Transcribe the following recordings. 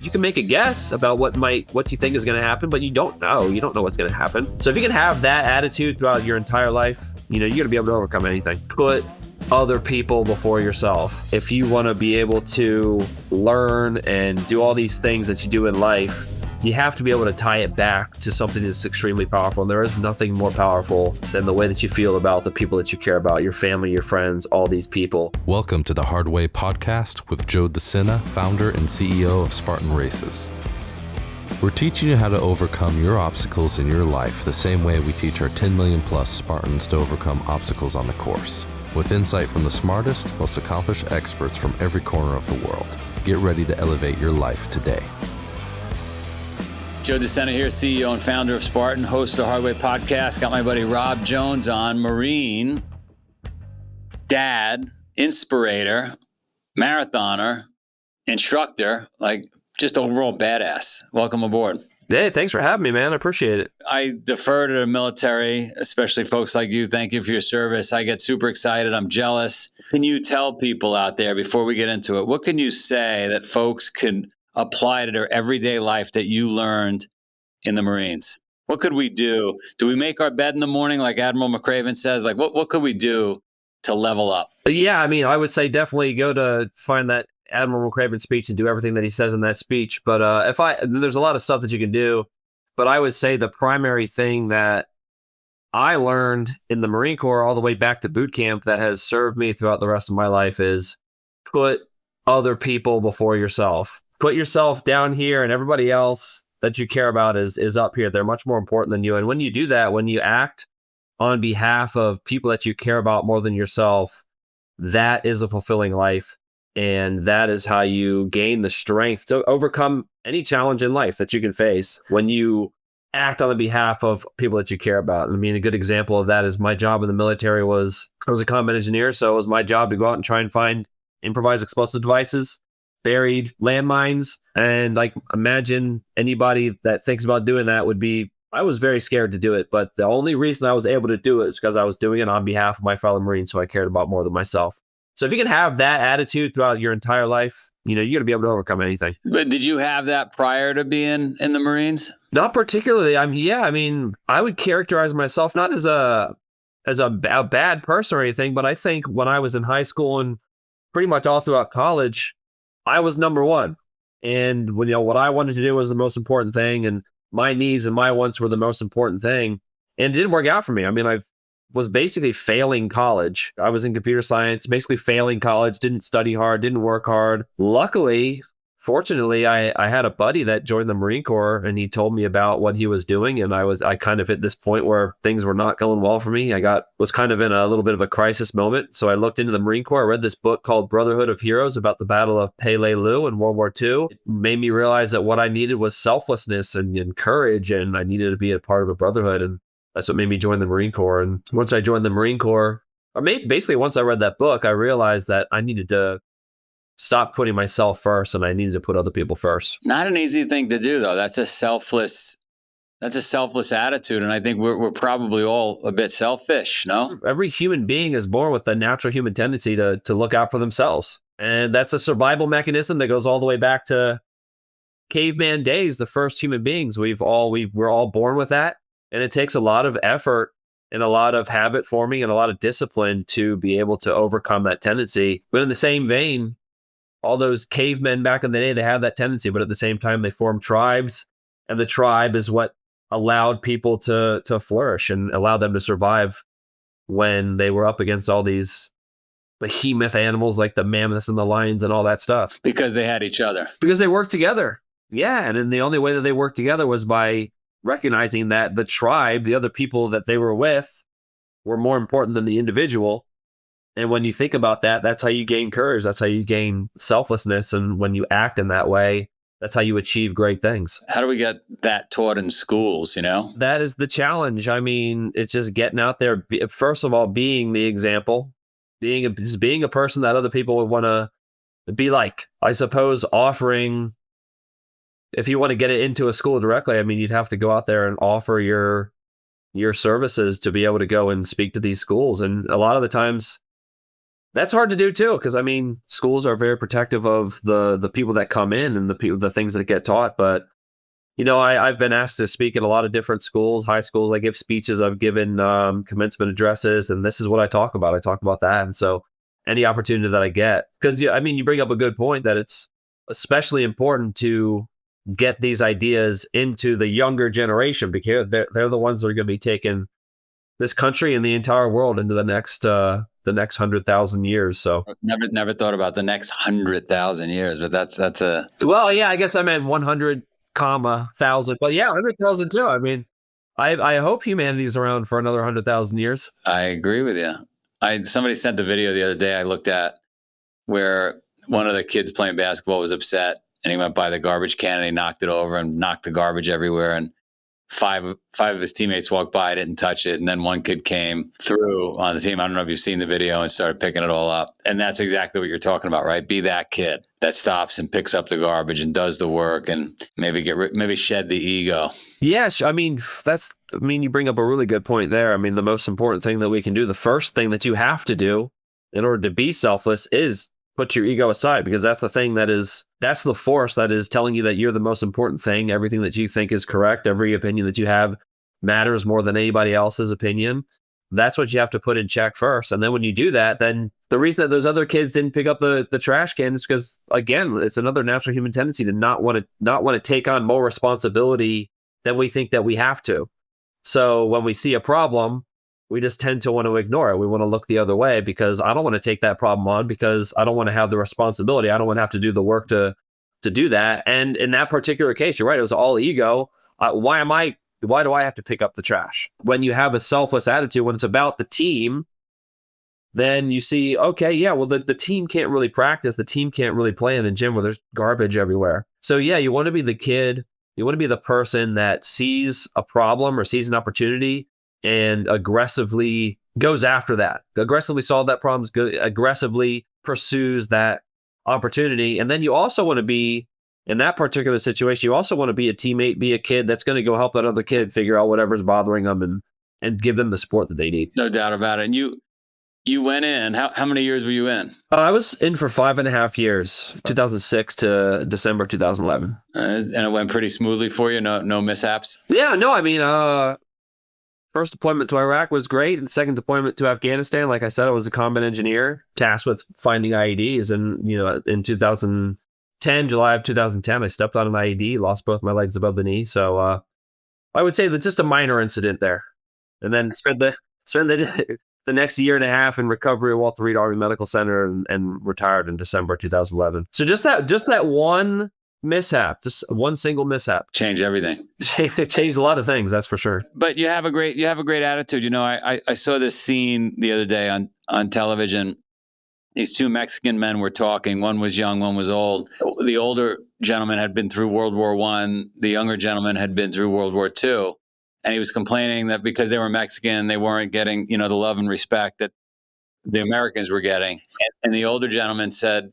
You can make a guess about what you think is going to happen, but you don't know. You don't know what's going to happen. So if you can have that attitude throughout your entire life, you're going to be able to overcome anything. Put other people before yourself. If you want to be able to learn and do all these things that you do in life, you have to be able to tie it back to something that's extremely powerful. And there is nothing more powerful than the way that you feel about the people that you care about, your family, your friends, all these people. Welcome to the Hard Way podcast with Joe Sena, founder and CEO of Spartan Races. We're teaching you how to overcome your obstacles in your life the same way we teach our 10 million plus Spartans to overcome obstacles on the course, with insight from the smartest, most accomplished experts from every corner of the world. Get ready to elevate your life today. Joe Sena here, CEO and founder of Spartan, host of the Hard Way podcast. Got my buddy Rob Jones on, Marine, dad, inspirator, marathoner, instructor, like just overall badass. Welcome aboard. Hey, thanks for having me, man. I appreciate it. I defer to the military, especially folks like you. Thank you for your service. I get super excited. I'm jealous. Can you tell people out there before we get into it, what can you say that folks can apply to their everyday life that you learned in the Marines? What could we do? Do we make our bed in the morning like Admiral McCraven says? Like, what could we do to level up? Yeah, I mean, I would say definitely go to find that Admiral McCraven speech and do everything that he says in that speech. But there's a lot of stuff that you can do, but I would say the primary thing that I learned in the Marine Corps all the way back to boot camp that has served me throughout the rest of my life is put other people before yourself. Put yourself down here and everybody else that you care about is up here. They're much more important than you. And when you do that, when you act on behalf of people that you care about more than yourself, that is a fulfilling life. And that is how you gain the strength to overcome any challenge in life that you can face when you act on the behalf of people that you care about. I mean, a good example of that is my job in the military I was a combat engineer. So it was my job to go out and try and find improvised explosive devices, buried landmines, and like imagine anybody that thinks about doing that I was very scared to do it, but the only reason I was able to do it is because I was doing it on behalf of my fellow Marines who I cared about more than myself. So if you can have that attitude throughout your entire life, you're going to be able to overcome anything. But did you have that prior to being in the Marines? Not particularly. I mean, I would characterize myself not as a bad person or anything, but I think when I was in high school and pretty much all throughout college, I was number one. And what I wanted to do was the most important thing, and my needs and my wants were the most important thing. And it didn't work out for me. I mean, I was basically failing college. I was in computer science, basically failing college, didn't study hard, didn't work hard. Luckily, fortunately, I had a buddy that joined the Marine Corps, and he told me about what he was doing. And I kind of hit this point where things were not going well for me. Was kind of in a little bit of a crisis moment. So I looked into the Marine Corps. I read this book called Brotherhood of Heroes about the Battle of Peleliu in World War II. It made me realize that what I needed was selflessness and courage, and I needed to be a part of a brotherhood. And that's what made me join the Marine Corps. And once I joined the Marine Corps, basically once I read that book, I realized that I needed to stop putting myself first, and I needed to put other people first. Not an easy thing to do, though. That's a selfless attitude, and I think we're probably all a bit selfish. No, every human being is born with the natural human tendency to look out for themselves, and that's a survival mechanism that goes all the way back to caveman days. The first human beings, we're all born with that, and it takes a lot of effort and a lot of habit forming and a lot of discipline to be able to overcome that tendency. But in the same vein, all those cavemen back in the day, they had that tendency, but at the same time, they formed tribes, and the tribe is what allowed people to flourish and allowed them to survive when they were up against all these behemoth animals like the mammoths and the lions and all that stuff. Because they had each other. Because they worked together. Yeah, and then the only way that they worked together was by recognizing that the tribe, the other people that they were with, were more important than the individual. And when you think about that, that's how you gain courage. That's how you gain selflessness. And when you act in that way, that's how you achieve great things. How do we get that taught in schools, That is the challenge. I mean, it's just getting out there. First of all, being the example, being a person that other people would want to be like. I suppose offering, if you want to get it into a school directly, I mean, you'd have to go out there and offer your services to be able to go and speak to these schools. And a lot of the times, That's hard to do too, because I mean, schools are very protective of the people that come in and the things that get taught. But I've been asked to speak at a lot of different schools, high schools. I give speeches. I've given commencement addresses, and this is what I talk about. I talk about that, and so any opportunity that I get, because I mean, you bring up a good point that it's especially important to get these ideas into the younger generation, because they're the ones that are going to be taking this country and the entire world into the next 100,000 years. So Never thought about the next 100,000 years, but that's a well, yeah, I guess I meant 100 comma thousand, but yeah, 100,000 too. I mean, I hope humanity's around for another 100,000 years. I agree with you. Somebody sent the video the other day I looked at where one of the kids playing basketball was upset and he went by the garbage can and he knocked it over and knocked the garbage everywhere. And five of his teammates walked by, didn't touch it. And then one kid came through on the team. I don't know if you've seen the video, and started picking it all up. And that's exactly what you're talking about, right? Be that kid that stops and picks up the garbage and does the work, and maybe shed the ego. Yes, I mean, you bring up a really good point there. I mean, the most important thing that we can do, the first thing that you have to do in order to be selfless, is put your ego aside, because that's the force that is telling you that you're the most important thing. Everything that you think is correct, every opinion that you have matters more than anybody else's opinion. That's what you have to put in check first. And then when you do that, then the reason that those other kids didn't pick up the trash can is because, again, it's another natural human tendency to not want to take on more responsibility than we think that we have to. So when we see a problem, we just tend to want to ignore it. We want to look the other way, because I don't want to take that problem on, because I don't want to have the responsibility. I don't want to have to do the work to do that. And in that particular case, you're right. It was all ego. Why do I have to pick up the trash? When you have a selfless attitude, when it's about the team, then you see, okay, yeah, well, the team can't really practice. The team can't really play in a gym where there's garbage everywhere. So yeah, you want to be the kid. You want to be the person that sees a problem or sees an opportunity and aggressively goes after that, aggressively solve that problem, aggressively pursues that opportunity. And then you also want to be, in that particular situation, you also want to be a teammate, be a kid that's going to go help that other kid figure out whatever's bothering them, and give them the support that they need. No doubt about it. And you went in, how many years were you in? I was in for 5.5 years, 2006 to December 2011. And it went pretty smoothly for you? No mishaps? Yeah, no, I mean, first deployment to Iraq was great. And second deployment to Afghanistan, like I said, I was a combat engineer tasked with finding IEDs. And, in 2010, July of 2010, I stepped on an IED, lost both my legs above the knee. So I would say that's just a minor incident there. And then spent the next year and a half in recovery at Walter Reed Army Medical Center, and retired in December 2011. So just that one mishap, just one single mishap, change everything. It changed a lot of things, that's for sure. But you have a great attitude. I saw this scene the other day on television. These two Mexican men were talking. One was young, one was old. The older gentleman had been through World War I. The younger gentleman had been through World War II. And he was complaining that because they were Mexican, they weren't getting, the love and respect that the Americans were getting. And the older gentleman said,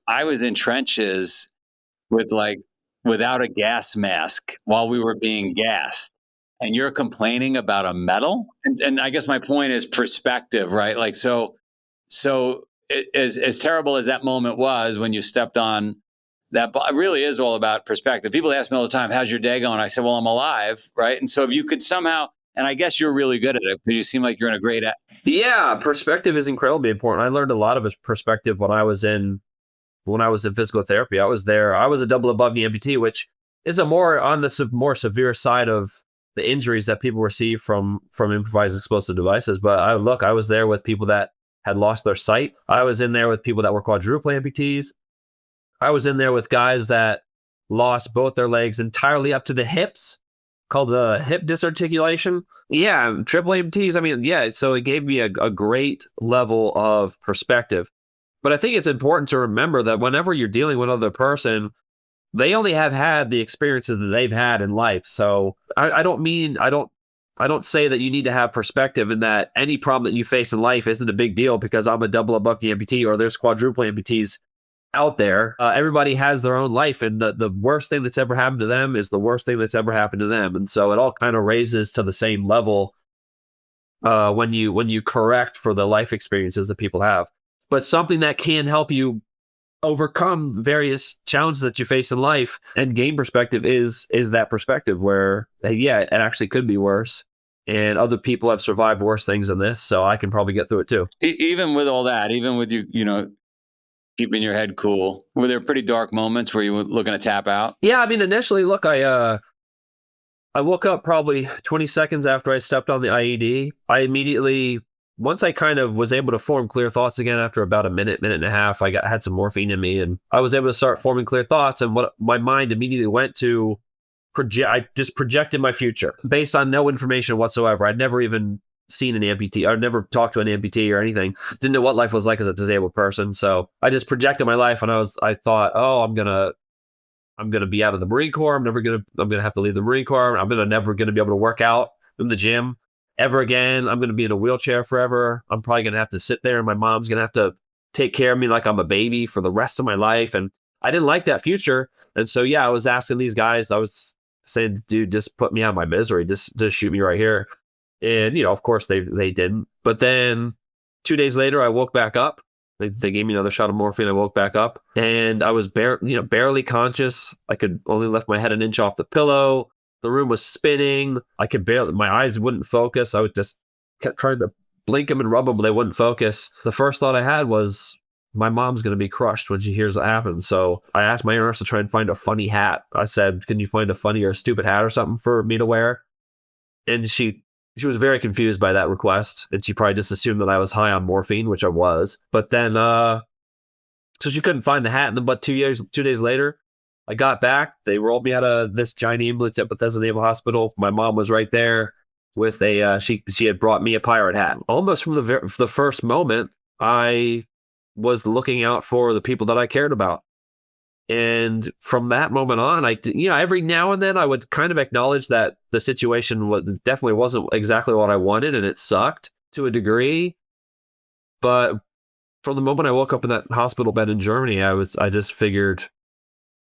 I was in trenches without a gas mask while we were being gassed. And you're complaining about a medal? And I guess my point is perspective, right? Like, so as terrible as that moment was when you stepped on that, it really is all about perspective. People ask me all the time, how's your day going? I said, well, I'm alive, right? And so if you could somehow, and I guess you're really good at it because you seem like you're in a great... Yeah, perspective is incredibly important. I learned a lot of perspective when I was in physical therapy. I was a double above knee amputee, which is on the more severe side of the injuries that people receive from improvised explosive devices. But I was there with people that had lost their sight. I was in there with people that were quadruple amputees. I was in there with guys that lost both their legs entirely up to the hips, called the hip disarticulation. Yeah, triple amputees. I mean, yeah, so it gave me a great level of perspective. But I think it's important to remember that whenever you're dealing with another person, they only have had the experiences that they've had in life. So I don't say that you need to have perspective, and that any problem that you face in life isn't a big deal because I'm a double above knee amputee or there's quadruple amputees out there. Everybody has their own life, and the worst thing that's ever happened to them is the worst thing that's ever happened to them. And so it all kind of raises to the same level when you correct for the life experiences that people have. But something that can help you overcome various challenges that you face in life and gain perspective is that perspective where, hey, yeah, it actually could be worse, and other people have survived worse things than this, so I can probably get through it too. Even with all that, even with you, keeping your head cool, were there pretty dark moments where you were looking to tap out? Yeah, I mean, initially, look, I woke up probably 20 seconds after I stepped on the IED. I immediately, once I kind of was able to form clear thoughts again after about a minute and a half, had some morphine in me, and I was able to start forming clear thoughts. And what my mind immediately went to I just projected my future based on no information whatsoever. I'd never even seen an amputee. I'd never talked to an amputee or anything. Didn't know what life was like as a disabled person. So I just projected my life, and I thought, oh, I'm gonna be out of the Marine Corps. I'm gonna have to leave the Marine Corps. Never gonna be able to work out in the gym ever again. I'm gonna be in a wheelchair forever. I'm probably gonna have to sit there, and my mom's gonna have to take care of me like I'm a baby for the rest of my life. And I didn't like that future. And so yeah, I was asking these guys, I was saying, dude, just put me out of my misery. Just shoot me right here. And of course they didn't. But then 2 days later, I woke back up. They gave me another shot of morphine. I woke back up, and I was barely conscious. I could only lift my head an inch off the pillow. The room was spinning. My eyes wouldn't focus. I was just kept trying to blink them and rub them, but they wouldn't focus. The first thought I had was, my mom's going to be crushed when she hears what happened. So I asked my nurse to try and find a funny hat. I said, can you find a funny or a stupid hat or something for me to wear? And she was very confused by that request, and she probably just assumed that I was high on morphine, which I was. But then, so she couldn't find the hat. And then, but 2 days later, I got back. They rolled me out of this giant ambulance at Bethesda Naval Hospital. My mom was right there with she had brought me a pirate hat. Almost from the first moment, I was looking out for the people that I cared about. And from that moment on, every now and then I would kind of acknowledge that the situation definitely wasn't exactly what I wanted, and it sucked to a degree. But from the moment I woke up in that hospital bed in Germany, I just figured,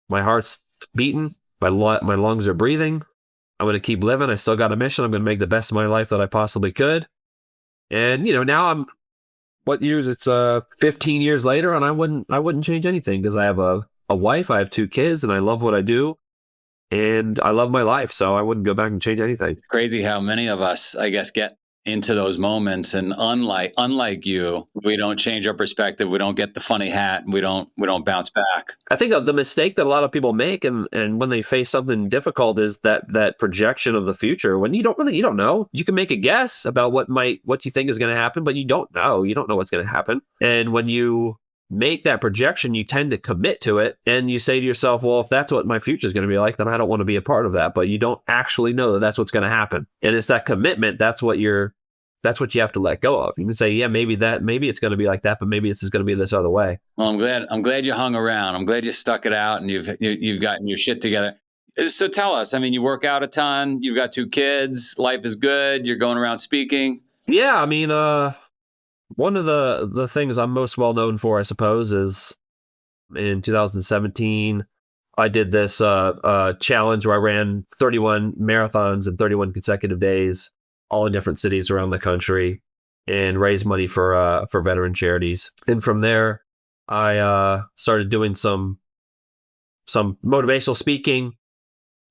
my heart's beating, my lungs are breathing. I'm going to keep living. I still got a mission. I'm going to make the best of my life that I possibly could. And now what years? It's 15 years later, and I wouldn't change anything, because I have a wife, I have 2 kids, and I love what I do, and I love my life. So I wouldn't go back and change anything. It's crazy how many of us, I guess, get into those moments, and unlike you, we don't change our perspective. We don't get the funny hat, and we don't bounce back. I think the mistake that a lot of people make, and when they face something difficult, is that projection of the future. When you don't know. You can make a guess about what you think is going to happen, but you don't know. You don't know what's going to happen. And when you make that projection, you tend to commit to it, and you say to yourself, well, if that's what my future is going to be like, then I don't want to be a part of that. But you don't actually know that that's what's going to happen. And it's that commitment. That's what you have to let go of. You can say, yeah, maybe it's going to be like that, but maybe it's going to be this other way. Well, I'm glad you hung around. I'm glad you stuck it out, and you've gotten your shit together. So tell us, I mean, you work out a ton, you've got 2 kids, life is good, you're going around speaking. Yeah, I mean, one of the things I'm most well known for, I suppose, is in 2017, I did this challenge where I ran 31 marathons in 31 consecutive days, all in different cities around the country, and raised money for veteran charities. And from there, I started doing some motivational speaking.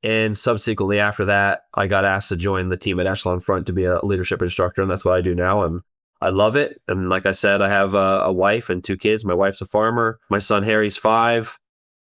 And subsequently after that, I got asked to join the team at Echelon Front to be a leadership instructor, and that's what I do now. And I love it. And like I said, I have a wife and 2 kids. My wife's a farmer. My son Harry's 5,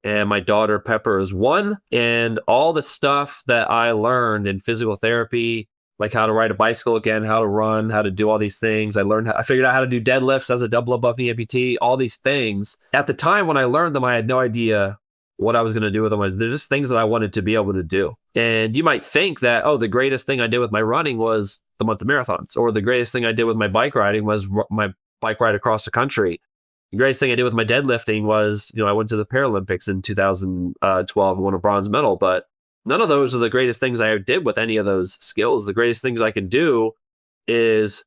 and my daughter Pepper is 1. And all the stuff that I learned in physical therapy, like how to ride a bicycle again, how to run, how to do all these things. I figured out how to do deadlifts as a double above knee amputee, all these things. At the time when I learned them, I had no idea what I was going to do with them. They're just things that I wanted to be able to do. And you might think that, the greatest thing I did with my running was the month of marathons, or the greatest thing I did with my bike riding was my bike ride across the country. The greatest thing I did with my deadlifting was, I went to the Paralympics in 2012 and won a bronze medal. But none of those are the greatest things I did with any of those skills. The greatest things I can do is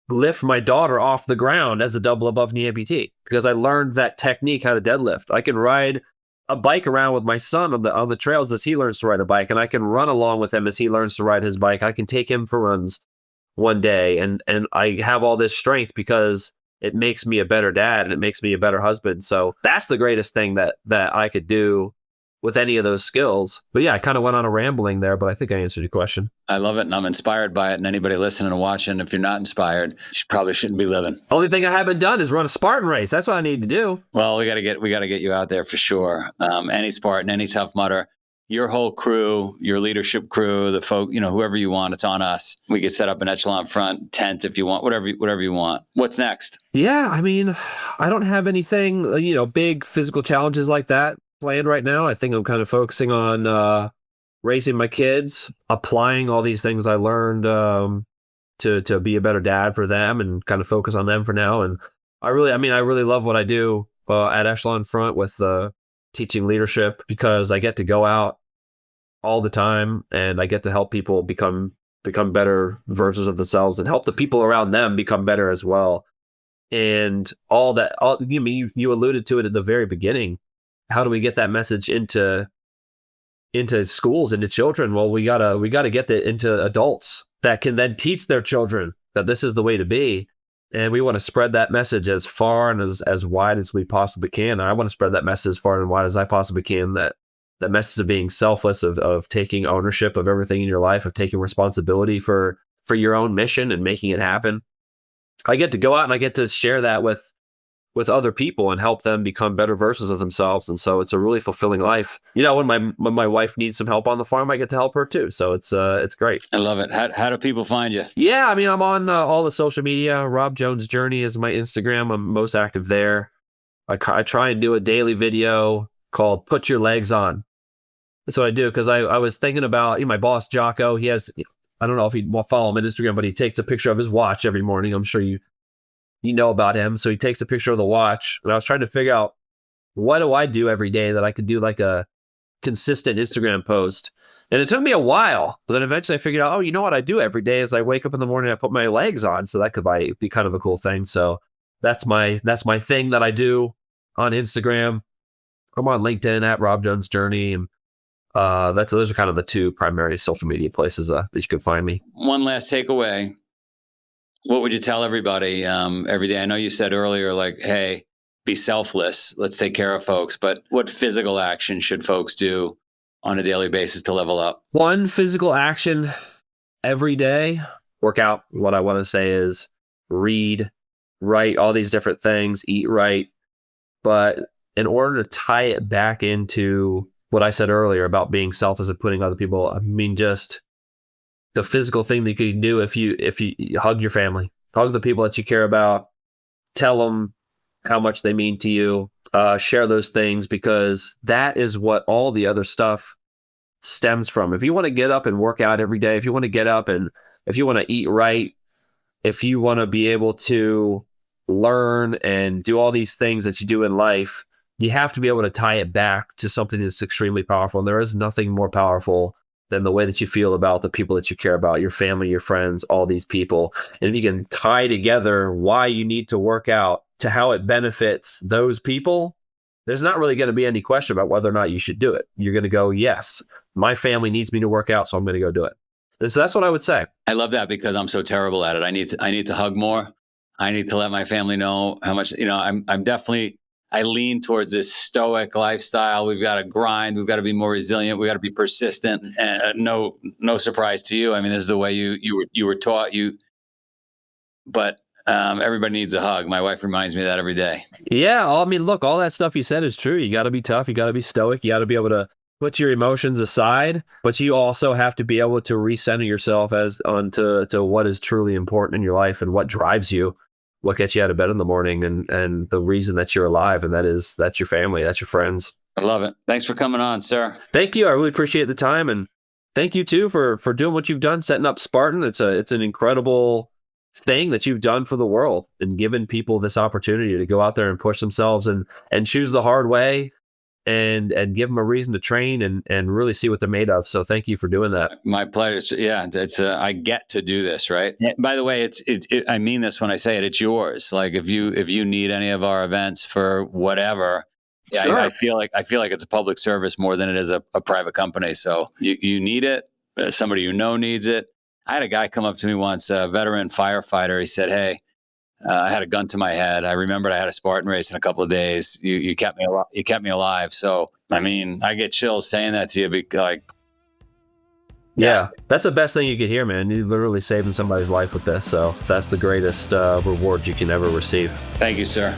lift my daughter off the ground as a double above knee amputee, because I learned that technique, how to deadlift. I can ride a bike around with my son on the trails as he learns to ride a bike, and I can run along with him as he learns to ride his bike. I can take him for runs. one day, and I have all this strength because it makes me a better dad and it makes me a better husband. So that's the greatest thing that I could do with any of those skills. But yeah, I kind of went on a rambling there, but I think I answered your question. I love it, and I'm inspired by it. And anybody listening and watching, if you're not inspired, you probably shouldn't be living. Only thing I haven't done is run a Spartan race. That's what I need to do. Well, we got to get you out there for sure. Any Spartan, any Tough Mudder, your whole crew, your leadership crew, the folk, whoever you want, it's on us. We could set up an echelon front tent if you want, whatever you want. What's next? Yeah, I mean, I don't have anything, big physical challenges like that planned right now. I think I'm kind of focusing on raising my kids, applying all these things I learned to be a better dad for them, and kind of focus on them for now. And I really love what I do at Echelon Front with teaching leadership, because I get to go out all the time and I get to help people become better versions of themselves and help the people around them become better as well. And you alluded to it at the very beginning. How do we get that message into schools, into children? Well, we gotta get that into adults that can then teach their children that this is the way to be. And we want to spread that message as far and as wide as we possibly can. And I want to spread that message as far and wide as I possibly can, that message of being selfless, of taking ownership of everything in your life, of taking responsibility for your own mission and making it happen. I get to go out and I get to share that with other people and help them become better versions of themselves. And so it's a really fulfilling life. When my wife needs some help on the farm, I get to help her too. So it's great. I love it. How do people find you? Yeah, I mean, I'm on all the social media. Rob Jones Journey is my Instagram. I'm most active there. I try and do a daily video called "Put Your Legs On." That's what I do, because I was thinking about my boss Jocko. He has, I don't know if you follow him on Instagram, but he takes a picture of his watch every morning. I'm sure you know about him. So he takes a picture of the watch, and I was trying to figure out, what do I do every day that I could do like a consistent Instagram post? And it took me a while, but then eventually I figured out, what I do every day is I wake up in the morning, I put my legs on. So that could be kind of a cool thing. So that's my thing that I do on Instagram. I'm on LinkedIn at Rob Jones Journey, and those are kind of the two primary social media places that you can find me. One last takeaway. What would you tell everybody every day? I know you said earlier, like, hey, be selfless. Let's take care of folks. But what physical action should folks do on a daily basis to level up? One physical action every day: work out. What I want to say is read, write, all these different things, eat right. But in order to tie it back into what I said earlier about being selfless and putting other people, I mean, just the physical thing that you can do, if you hug your family, hug the people that you care about, tell them how much they mean to you, share those things, because that is what all the other stuff stems from. If you want to get up and work out every day, if you want to get up and if you want to eat right, if you want to be able to learn and do all these things that you do in life, you have to be able to tie it back to something that's extremely powerful. And there is nothing more powerful than the way that you feel about the people that you care about, your family, your friends, all these people. And if you can tie together why you need to work out to how it benefits those people, there's not really going to be any question about whether or not you should do it. You're going to go, yes, my family needs me to work out, so I'm going to go do it. And so that's what I would say. I love that, because I'm so terrible at it. I need to hug more. I need to let my family know how much, I'm definitely, I lean towards this stoic lifestyle. We've got to grind. We've got to be more resilient. We've got to be persistent. And no surprise to you. I mean, this is the way you were taught. But everybody needs a hug. My wife reminds me of that every day. Yeah, I mean, look, all that stuff you said is true. You got to be tough. You got to be stoic. You got to be able to put your emotions aside, but you also have to be able to recenter yourself to what is truly important in your life and what drives you. What gets you out of bed in the morning, and the reason that you're alive, and that's your family, that's your friends. I love it. Thanks for coming on, sir. Thank you. I really appreciate the time, and thank you too for doing what you've done, setting up Spartan. It's an incredible thing that you've done for the world, and giving people this opportunity to go out there and push themselves and choose the hard way, and give them a reason to train and really see what they're made of. So thank you for doing that. My pleasure. Yeah, I get to do this, right? By the way, I mean this when I say it. It's yours. Like if you need any of our events for whatever, sure. I feel like it's a public service more than it is a private company. So you need it. Somebody needs it. I had a guy come up to me once, a veteran firefighter. He said, "Hey, I had a gun to my head. I remembered I had a Spartan race in a couple of days. You kept me alive. You kept me alive." So, I mean, I get chills saying that to you. Like, Yeah, that's the best thing you could hear, man. You're literally saving somebody's life with this. So that's the greatest reward you can ever receive. thank you, sir.